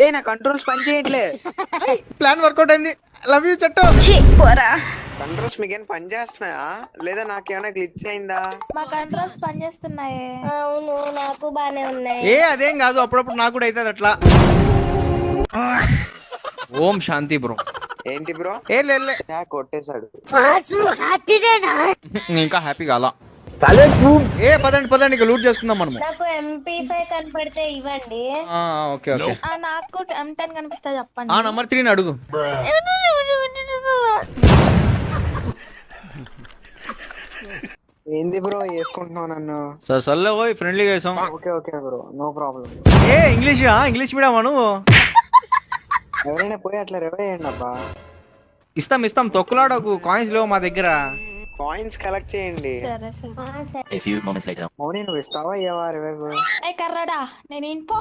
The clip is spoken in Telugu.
ఏ నా కంట్రోల్స్ పని చేయట్లే. ప్లాన్ వర్కౌట్ అయింది. లవ్ యూ చట్టు. పోరా. కంట్రోల్స్ మీకేం పని చేస్తున్నాయా లేదా నాకేమైనా గ్లిచ్ అయిందా? మా కంట్రోల్స్ పనిచేస్తున్నాయే. అవును నాకు బానే ఉన్నాయి. ఏ అదేం కాదు, అప్పుడప్పుడు నాకు కూడా అవుతుంది అట్లా. ఓం శాంతి బ్రో. ఏంటి బ్రో? ఏ లే కొట్టేశాడు. ఇంకా హ్యాపీ కాలా. ఏ పదండి పదండి, ఇక లూట్ చేసుకుందాం మనము. నాకు MP5 కనపడితే ఇవ్వండి. Okay okay. నాకు M10 కనిపిస్తా చెప్పండి. ఆ నంబర్ 3 అడుగు. ఏంది బ్రో వేసుకుంటున్నావు నన్ను? సార్ సర్లే పోయి ఫ్రెండ్లీగా వేసాం. Okay okay bro, no problem. ఏ ఇంగ్లీష్ మీడియమా నువ్వు? ఎవరైనా పోయి అట్లా రివైండి అబ్బా. ఇస్తాం తొక్కులాడకు, కాయిన్స్ లేవు మా దగ్గర. కాయిన్స్ కలెక్ట్ చేయండి. సరే. మౌని నువ్వు ఇస్తావా ఇవ్వవా రివైవ్? ఏ కర్రాడా నేను ఇంపో